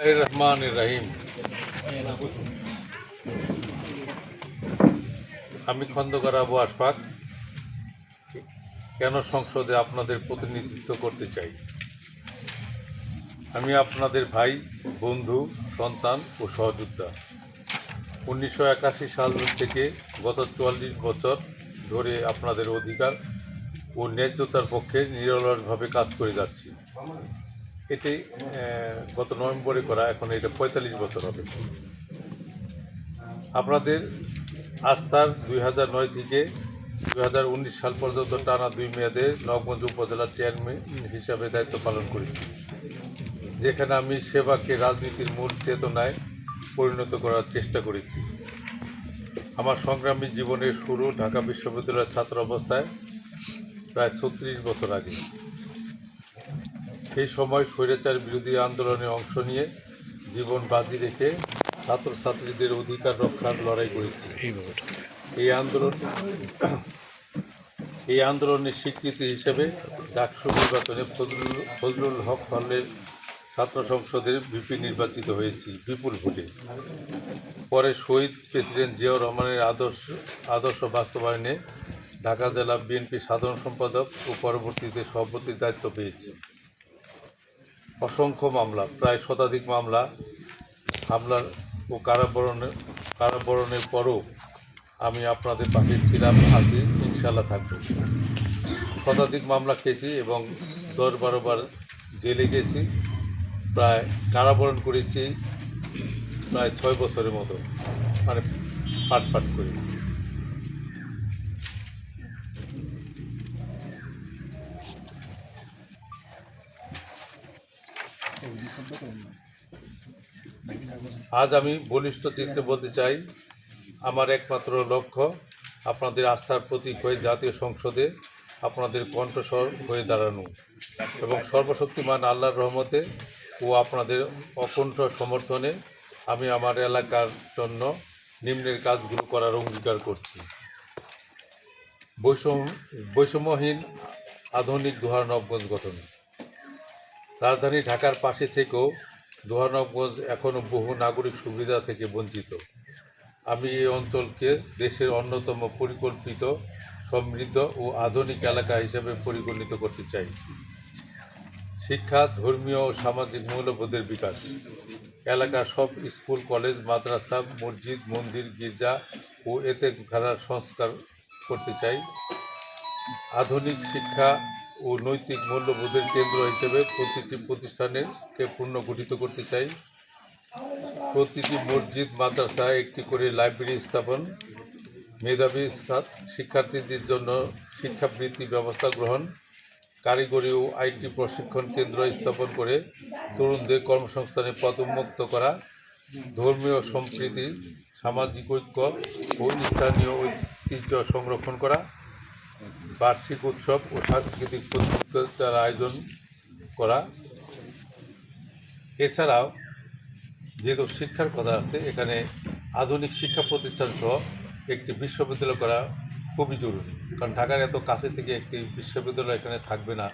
রহমান রাহিম। আমি খন্দকার আবু আশফাক কেন সংসদে আপনাদের প্রতিনিধিত্ব করতে চাই। আমি আপনাদের ভাই, বন্ধু, সন্তান ও সহযোদ্ধা। 1981 সাল থেকে গত 44 বছর ধরে আপনাদের অধিকার ও ন্যায্যতার পক্ষে নিরলসভাবে কাজ করে যাচ্ছি। এটি গত নভেম্বরে করা, এখন এটা 45 বছর হবে। আপনাদের আস্থার 2009 থেকে 2019 সাল পর্যন্ত টানা 2 মেয়াদে নবগঞ্জ উপজেলার চেয়ারম্যান হিসাবে দায়িত্ব পালন করেছি, যেখানে আমি সেবাকে রাজনীতির মূল চেতনায় পরিণত করার চেষ্টা করেছি। আমার সংগ্রামী জীবনের শুরু ঢাকা বিশ্ববিদ্যালয়ের ছাত্র অবস্থায় প্রায় 36 বছর আগে। সেই সময় স্বৈরাচার বিরোধী আন্দোলনে অংশ নিয়ে জীবন বাজি রেখে ছাত্রছাত্রীদের অধিকার রক্ষার লড়াই করেছি। এই আন্দোলনের স্বীকৃতি হিসেবে ডাকসু নির্বাচনে ফজলুল হক হলের ছাত্র সংসদের ভিপি নির্বাচিত হয়েছি বিপুল ভোটে। পরে শহীদ প্রেসিডেন্ট জিয়াউর রহমানের আদর্শ বাস্তবায়নে ঢাকা জেলা বিএনপি সাধারণ সম্পাদক ও পরবর্তীতে সভাপতির দায়িত্ব পেয়েছি। অসংখ্য মামলা, প্রায় শতাধিক মামলা, হামলার ও কারাবরণের পরও আমি আপনাদের পাশে ছিলাম, আছি, ইনশাল্লাহ থাকব। শতাধিক মামলা খেয়েছি এবং 10-12 বার জেলে গেছি, প্রায় কারাবরণ করেছি প্রায় 6 বছরের মতো, মানে পাট করে। আজ আমি বলিষ্ঠ চিত্রে বলতে চাই, আমার একমাত্র লক্ষ্য আপনাদের আস্থার প্রতীক হয়ে জাতীয় সংসদে আপনাদের কণ্ঠস্বর হয়ে দাঁড়ানো এবং সর্বশক্তিমান আল্লাহর রহমতে ও আপনাদের অকুণ্ঠ সমর্থনে আমি আমার এলাকার জন্য নিম্নের কাজগুলো করার অঙ্গীকার করছি। বৈষম্যহীন আধুনিক দোহার-নবগঞ্জ গঠন। রাজধানী ঢাকার পাশে থেকেও দোহার-নবগঞ্জ এখনও বহু নাগরিক সুবিধা থেকে বঞ্চিত। আমি এই অঞ্চলকে দেশের অন্যতম পরিকল্পিত, সমৃদ্ধ ও আধুনিক এলাকা হিসেবে পরিগণিত করতে চাই। শিক্ষা, ধর্মীয় ও সামাজিক মূল্যবোধের বিকাশ। এলাকার সব স্কুল, কলেজ, মাদ্রাসা, মসজিদ, মন্দির, গির্জা ও এতিমখানার সংস্কার করতে চাই। আধুনিক শিক্ষা ও নৈতিক মূল্যবোধের কেন্দ্র হিসেবে প্রতিটি প্রতিষ্ঠানকে পুনর্গঠিত করতে চাই। প্রতিটি মসজিদ, মাদ্রাসায় একটি করে লাইব্রেরি স্থাপন, মেধাবী শিক্ষার্থীদের জন্য শিক্ষাবৃত্তি ব্যবস্থা গ্রহণ, কারিগরি ও আইটি প্রশিক্ষণ কেন্দ্র স্থাপন করে তরুণদের কর্মসংস্থানে পদোন্মুক্ত করা, ধর্মীয় সম্প্রীতি, সামাজিক ঐক্য ও স্থানীয় ঐতিহ্য সংরক্ষণ করা, বার্ষিক উৎসব ও সাংস্কৃতিক প্রতিযোগিতার আয়োজন করা। এছাড়াও যেহেতু শিক্ষার কথা আছে, এখানে আধুনিক শিক্ষা প্রতিষ্ঠান সহ একটি বিশ্ববিদ্যালয় করা খুবই জরুরি, কারণ ঢাকার এত কাছে থেকে একটি বিশ্ববিদ্যালয় এখানে থাকবে না,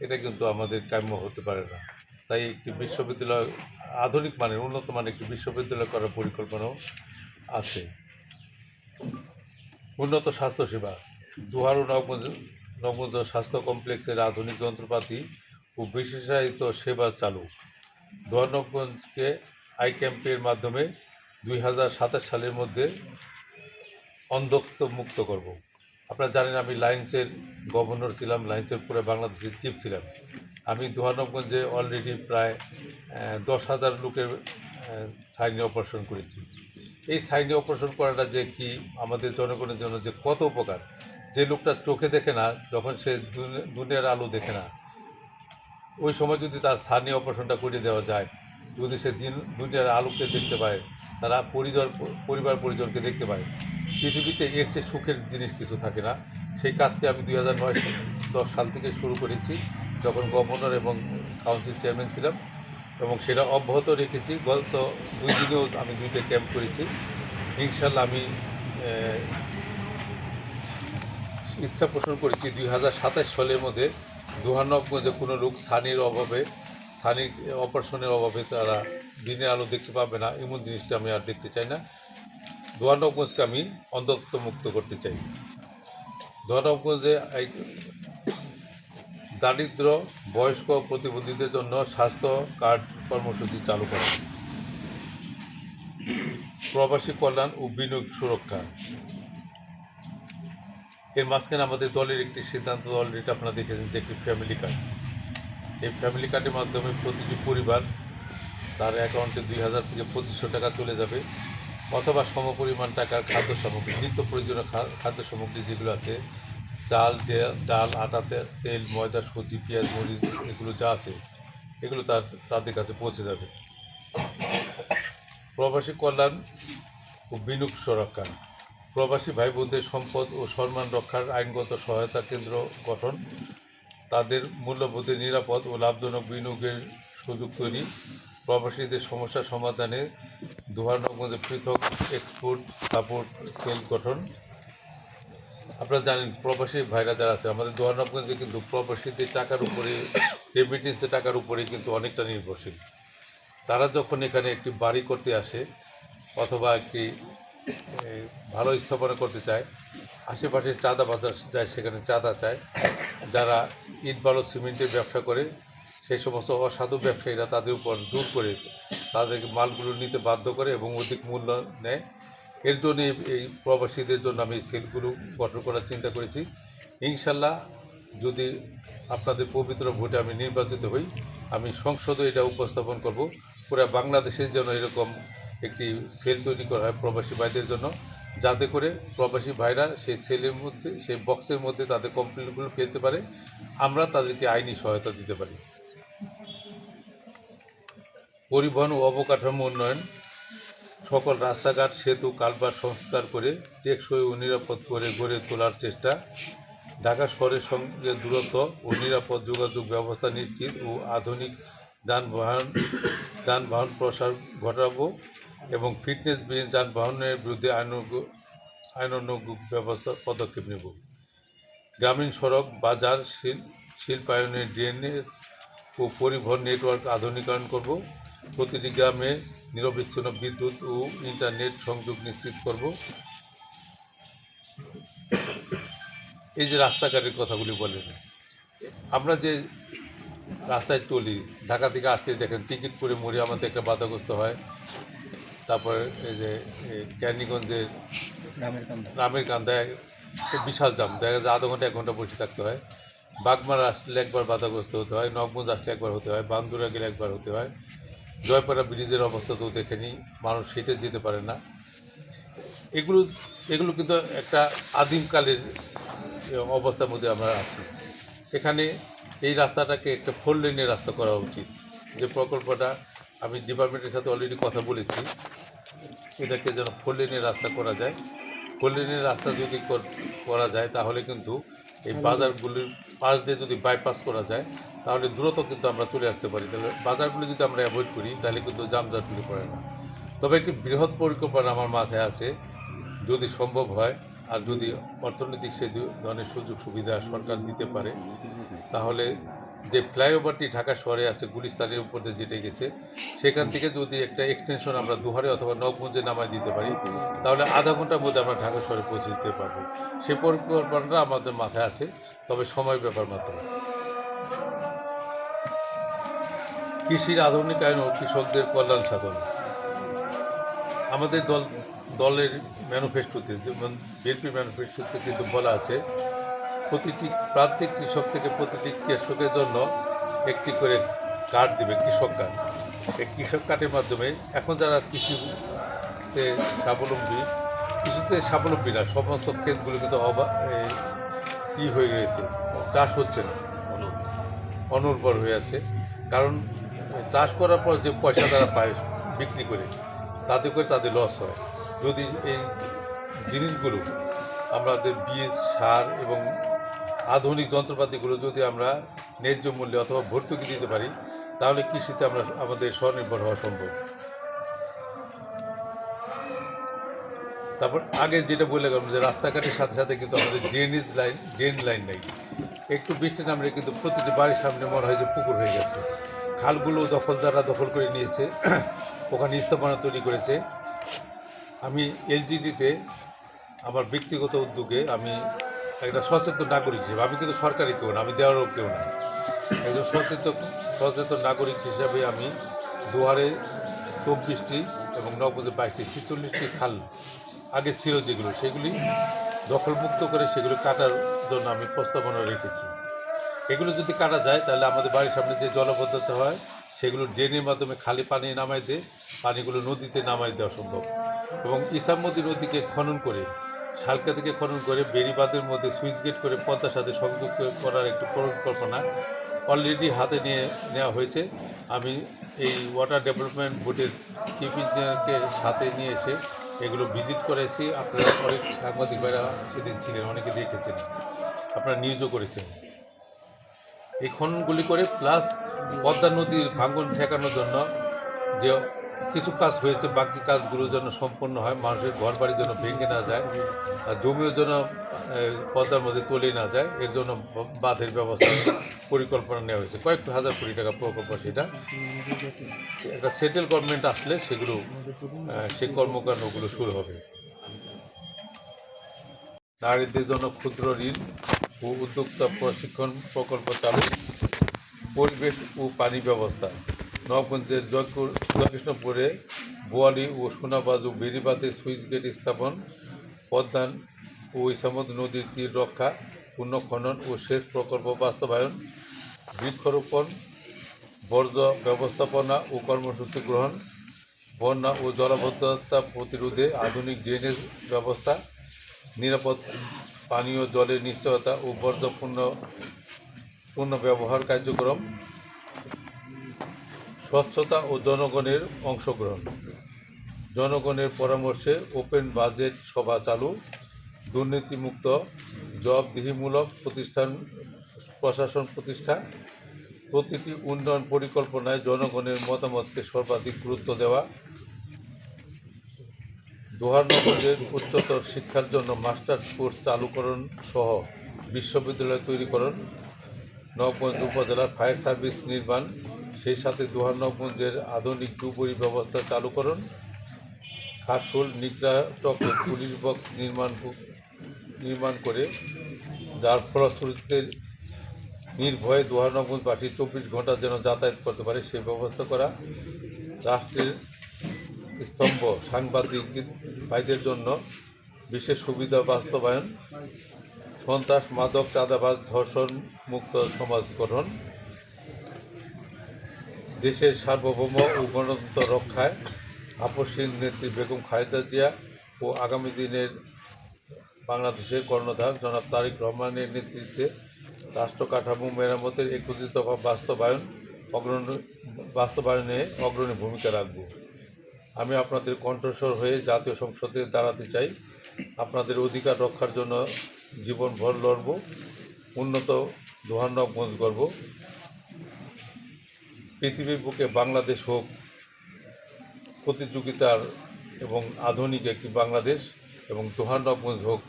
এটা কিন্তু আমাদের কাম্য হতে পারে না। তাই একটি বিশ্ববিদ্যালয়, আধুনিক মানের, উন্নত মানের একটি বিশ্ববিদ্যালয় করার পরিকল্পনাও আছে। উন্নত স্বাস্থ্যসেবা। দোহার ও নবগঞ্জ স্বাস্থ্য কমপ্লেক্সের আধুনিক যন্ত্রপাতি ও বিশেষায়িত সেবা চালু। দোহার-নবগঞ্জকে আই ক্যাম্পের মাধ্যমে 2027 সালের মধ্যে অন্ধত্ব মুক্ত করব। আপনারা জানেন আমি লায়েন্সের গভর্নর ছিলাম, লায়েন্সের পুরো বাংলাদেশের চিফ ছিলাম। আমি দোহার-নবগঞ্জে অলরেডি প্রায় 10,000 লোকের সাইনি অপারেশন করেছি। এই সাইনি অপারেশন করাটা যে কি আমাদের জনগণের জন্য যে কত উপকার, যে লোকটা চোখে দেখে না, যখন সে দুনিয়ার আলো দেখে না, ওই সময় যদি তার সাইনি অপারেশনটা করে দেওয়া যায়, যদি সে দুনিয়ার আলোকে দেখতে পায়, তারা পরিবার পরিজনকে দেখতে পায়, পৃথিবীতে এর চেয়ে সুখের জিনিস কিছু থাকে না। সেই কাজটি আমি 2009-10 সাল থেকে শুরু করেছি, যখন গভর্নর এবং কাউন্সিল চেয়ারম্যান ছিলাম, এবং সেটা অব্যাহত রেখেছি। গত 2 দিনেও আমি 2টা ক্যাম্প করেছি। ইনশাল্লাহ আমি ইচ্ছা পোষণ করেছি 2027 সালের মধ্যে দোহার-নবগঞ্জে কোনো লোক ছানির অপারেশনের অভাবে তারা দিনের আলো দেখতে পাবে না, এমন জিনিসটা আমি আর দেখতে চাই না। দোয়ানবগঞ্জকে আমি অন্ধত্ব মুক্ত করতে চাই। দোয়ানবগঞ্জে এই দারিদ্র বয়স্ক প্রতিবন্ধীদের জন্য স্বাস্থ্য কার্ড কর্মসূচি চালু করা, প্রবাসী কল্যাণ ও বিনিয়োগ সুরক্ষা। এর মাঝখানে আমাদের দলের একটি সিদ্ধান্ত অলরেডি আপনারা দেখেছেন যে একটি ফ্যামিলি কার্ড। এই ফ্যামিলি কার্ডের মাধ্যমে প্রতিটি পরিবার তার অ্যাকাউন্টে 2000 থেকে 2500 টাকা চলে যাবে, অথবা সমপরিমাণ টাকার খাদ্য সামগ্রী, নিত্য প্রয়োজনীয় খাদ্য সামগ্রী যেগুলো আছে, চাল, ডাল, আটা, তেল, ময়দা, সবজি, পেঁয়াজ, মরিচ, এগুলো যা আছে এগুলো তাদের কাছে পৌঁছে যাবে। প্রবাসী কল্যাণ ও বিনিয়োগ সুরক্ষা, প্রবাসী ভাই বোনদের সম্পদ ও সম্মান রক্ষার আইনগত সহায়তা কেন্দ্র গঠন, তাদের মূল্যবোধে নিরাপদ ও লাভজনক বিনিয়োগের সুযোগ তৈরি, প্রবাসীদের সমস্যা সমাধানে দোহারনগঞ্জে পৃথক এক্সপোর্ট সাপোর্ট সেল গঠন। আপনারা জানেন প্রবাসী ভাইরা যারা আছে আমাদের দোহারনগঞ্জে কিন্তু প্রবাসীদের টাকার উপরে, রেমিটেন্সের টাকার উপরে কিন্তু অনেকটা নির্ভরশীল। তারা যখন এখানে একটি বাড়ি করতে আসে অথবা একটি ভালো স্থাপনা করতে চায়, আশেপাশে চাঁদা বাজার যায়, সেখানে চাঁদা চায়। যারা ইট বালু সিমেন্টের ব্যবসা করে সেই সমস্ত অসাধু ব্যবসায়ীরা তাদের উপর জোর করে তাদেরকে মালগুলো নিতে বাধ্য করে এবং অধিক মূল্য নেয়। এর জন্য এই প্রবাসীদের জন্য আমি এই সেলগুলো গঠন করার চিন্তা করেছি। ইনশাল্লাহ যদি আপনাদের পবিত্র ভোটে আমি নির্বাচিত হই, আমি সংসদে এটা উপস্থাপন করব। পুরো বাংলাদেশের জন্য এরকম একটি সেল তৈরি করা হয় প্রবাসী ভাইদের জন্য, যাতে করে প্রবাসী ভাইরা সেই সেলের মধ্যে, সেই বক্সের মধ্যে তাদের কমপ্লেনগুলো পেতে পারে, আমরা তাদেরকে আইনি সহায়তা দিতে পারি। পরিবহন ও অবকাঠামো উন্নয়ন, সকল রাস্তাঘাট, সেতু, কালভার্ট সংস্কার করে টেকসই ও নিরাপদ করে গড়ে তোলার চেষ্টা। ঢাকা শহরের সঙ্গে দূরত্ব ও নিরাপদ যোগাযোগ ব্যবস্থা নিশ্চিত ও আধুনিক যানবাহন প্রসার ঘটাবো এবং ফিটনেসবিহীন যানবাহনের বিরুদ্ধে আইনানুগ ব্যবস্থা পদক্ষেপ নেব। গ্রামীণ সড়ক, বাজার, শিল্পায়নের ড্রেনেজ ও পরিবহন নেটওয়ার্ক আধুনিকায়ন করব। প্রতিটি গ্রামে নিরবিচ্ছিন্ন বিদ্যুৎ ও ইন্টারনেট সংযোগ নিশ্চিত করব। এই যে রাস্তাঘাটের কথাগুলি বলেন, আমরা যে রাস্তায় চলি, ঢাকা থেকে আসতে দেখেন টিকিট করে মরে আমাদের একটা বাধাগ্রস্ত হয়। তারপরে এই যে ক্যানিগঞ্জের রামের কান্দায় বিশাল জাম, দেখা যায় আধা ঘন্টা 1 ঘন্টা বসে থাকতে হয়। বাগমারা আসলে একবার বাধাগ্রস্ত হতে হয়, নবগঞ্জ আসলে একবার হতে হয়, বান্দুরা গেলে একবার হতে হয়। জয়পাড়া ব্রিজের অবস্থা তো দেখেনি, মানুষ হেঁটে যেতে পারে না। এগুলো কিন্তু একটা আদিমকালের অবস্থার মধ্যে আমরা আছি। এখানে এই রাস্তাটাকে একটা 4 লেনের রাস্তা করা উচিত। যে প্রকল্পটা আমি ডিপার্টমেন্টের সাথে অলরেডি কথা বলেছি, এটাকে যেন 4 লেনের রাস্তা করা যায়। 4 লেনের রাস্তা যদি করা যায় তাহলে কিন্তু এই বাজারগুলির পাশ দিয়ে যদি বাইপাস করা যায় তাহলে দ্রুত কিন্তু আমরা চলে আসতে পারি। তাহলে বাজারগুলি যদি আমরা অ্যাভয়েড করি তাহলে কিন্তু জামজাটগুলি পড়ে না। তবে একটি বৃহৎ পরিকল্পনা আমার মাথায় আছে, যদি সম্ভব হয় আর যদি অর্থনৈতিক সে ধরনের সুযোগ সুবিধা সরকার দিতে পারে, তাহলে যে ফ্লাইওভারটি ঢাকা শহরে আছে গুলিস্তানের উপর দিয়ে যেতে গেছে, সেখান থেকে যদি একটা এক্সটেনশন আমরা দুহারে অথবা নবগঞ্জে নামায় দিতে পারি, তাহলে আধা ঘন্টার মধ্যে আমরা ঢাকা শহরে পৌঁছে দিতে পারবো। সে পরিকল্পনাটা আমাদের মাথায় আছে, তবে সময় ব্যাপার মাত্র। কৃষির আধুনিকায়ন ও কৃষকদের কল্যাণ সাধন, আমাদের দলের ম্যানিফেস্টোতে, যেমন বিএনপি ম্যানিফেস্টোতে কিন্তু বলা আছে প্রতিটি প্রান্তিক কৃষক থেকে প্রতিটি কৃষকের জন্য একটি করে কার্ড দেবে, কৃষক কার্ড। এই কৃষক কার্ডের মাধ্যমে এখন যারা কৃষিতে স্বাবলম্বী না, সমস্ত ক্ষেতগুলো কিন্তু হয়ে গেছে, চাষ হচ্ছে না, অনুর্বর হয়ে আছে। কারণ চাষ করার পর যে পয়সা তারা পায় বিক্রি করে, তাতে করে তাদের লস হয়। যদি এই জিনিসগুলো আমাদের বীজ, সার এবং আধুনিক যন্ত্রপাতিগুলো যদি আমরা ন্যায্য মূল্যে অথবা ভর্তুকি দিতে পারি, তাহলে কৃষিতে আমাদের স্বনির্ভর হওয়া সম্ভব। তারপর আগে যেটা বলে গেলাম যে রাস্তাঘাটের সাথে সাথে কিন্তু আমাদের ড্রেন লাইন নেই। একটু বৃষ্টি নামলে কিন্তু প্রতিটি বাড়ির সামনে মনে হয় যে পুকুর হয়ে গেছে। খালগুলো দখলদাররা দখল করে নিয়েছে, ওখানে স্থাপনা তৈরি করেছে। আমি এলজিডিতে আমার ব্যক্তিগত উদ্যোগে আমি একটা সচেতন নাগরিক হিসেবে, আমি কিন্তু সরকারি কেউ না, আমি দেওয়ারও কেউ না, একজন সচেতন নাগরিক হিসাবে আমি দুয়ারে 24টি এবং নবগঞ্জে 22টি 46টি খাল আগে ছিল যেগুলো, সেগুলি দখলমুক্ত করে সেগুলো কাটার জন্য আমি প্রস্তাবনা রেখেছি। এগুলো যদি কাটা যায় তাহলে আমাদের বাড়ির সামনে যে জলাবদ্ধতা হয় সেগুলো ড্রেনের মাধ্যমে খালি পানি নামাই দিয়ে পানিগুলো নদীতে নামাই দেওয়া সম্ভব। এবং ইসামতি নদীকে খনন করে, শালকা থেকে খনন করে বেড়িবাঁধের মধ্যে সুইচ গেট করে পদ্মার সাথে সংযুক্ত করার একটি পরিকল্পনা অলরেডি হাতে নেওয়া হয়েছে। আমি এই ওয়াটার ডেভেলপমেন্ট বোর্ডের চিফ ইঞ্জিনিয়ারকে সাথে নিয়ে এসে এগুলো ভিজিট করেছি। আপনারা অনেক সাংবাদিক ভাইরা সেদিন ছিলেন, অনেকে দেখেছেন, আপনারা নিউজও করেছেন। এই খননগুলি করে প্লাস পদ্মা নদীর ভাঙন ঠেকানোর জন্য যে কিছু কাজ হয়েছে, বাকি কাজগুলো যেন সম্পন্ন হয়, মানুষের ঘর বাড়ির জন্য ভেঙে না যায়, আর জমিও যেন পদ্মার মধ্যে তলে না যায়, এর জন্য বাঁধের ব্যবস্থা পরিকল্পনা নেওয়া হয়েছে। কয়েক হাজার কোটি টাকা প্রকল্প, সেটা একটা সেন্ট্রাল গভর্নমেন্ট আসলে সেগুলো সেই কর্মকাণ্ডগুলো শুরু হবে। নারীদের জন্য ক্ষুদ্র ঋণ ও উদ্যোক্তা প্রশিক্ষণ প্রকল্প চালু, পরিবেশ ও পানি ব্যবস্থা। নবগঞ্জের জয়কৃষ্ণপুরে বোয়ালি ও সোনাবাজু বেড়িবাঁধে সুইচ গেট স্থাপন, পদ্মা ও ইসামতি নদীর তীর রক্ষা, পুনঃখনন ও সেচ প্রকল্প বাস্তবায়ন, বৃক্ষরোপণ, বর্জ্য ব্যবস্থাপনা ও কর্মসূচি গ্রহণ, বন্যা ও জলাবদ্ধতা প্রতিরোধে আধুনিক ড্রেনেজ ব্যবস্থা, নিরাপদ পানীয় জলের নিশ্চয়তা ও বর্জ্য পূর্ণ ব্যবহার কার্যক্রম, স্বচ্ছতা ও জনগণের অংশগ্রহণ, জনগণের পরামর্শে ওপেন বাজেট সভা চালু, দুর্নীতিমুক্ত জবাবদিহিমূলক প্রশাসন প্রতিষ্ঠা, প্রতিটি উন্নয়ন পরিকল্পনায় জনগণের মতামতকে সর্বাধিক গুরুত্ব দেওয়া, দোহারনগরের উচ্চতর শিক্ষার জন্য মাস্টার্স কোর্স চালুকরণ সহ বিশ্ববিদ্যালয় তৈরিকরণ, নবগঞ্জ উপজেলার ফায়ার সার্ভিস নির্মাণ, সেই সাথে দোহারনগঞ্জের আধুনিক ডুবুরি ব্যবস্থা চালুকরণ, খাসুল নিকড়া চক্রে পুলিশ বক্স নির্মাণ করে যার ফলশ্রুতিতে নির্ভয়ে দোহারনগঞ্জবাসী 24 ঘন্টা যেন যাতায়াত করতে পারে সেই ব্যবস্থা করা, রাষ্ট্রের স্তম্ভ সাংবাদিক ভাইদের জন্য বিশেষ সুবিধা বাস্তবায়ন, সন্ত্রাস মাদক চাঁদাবাজ ধর্ষণ মুক্ত সমাজ গঠন, দেশের সার্বভৌম ও গণতন্ত্র রক্ষায় আপসহীন নেত্রী বেগম খালেদা জিয়া ও আগামী দিনের বাংলাদেশের কর্ণধার জনাব তারেক রহমানের নেতৃত্বে রাষ্ট্র কাঠামো মেরামতের 21 দফা বাস্তবায়নে অগ্রণী ভূমিকা রাখব। আমি আপনাদের কণ্ঠস্বর হয়ে জাতীয় সংসদে দাঁড়াতে চাই। আপনাদের অধিকার রক্ষার জন্য জীবনভর লড়ব। উন্নত দোহারনগঞ্জ গর্ব। পৃথিবীর বুকে বাংলাদেশ হোক প্রতিযোগিতার এবং আধুনিক একটি বাংলাদেশ, এবং দোহারনগঞ্জ হোক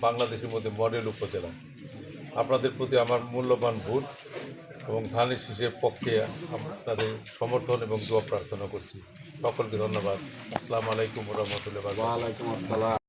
বাংলাদেশের মধ্যে মডেল উপজেলা। আপনাদের প্রতি আমার মূল্যবান ভোট এবং ধানের শীষের পক্ষে আপনাদের সমর্থন এবং দোয়া প্রার্থনা করছি। সকলকে ধন্যবাদ। আসসালামু আলাইকুম ওয়া রাহমাতুল্লাহি ওয়া বারাকাতুহু।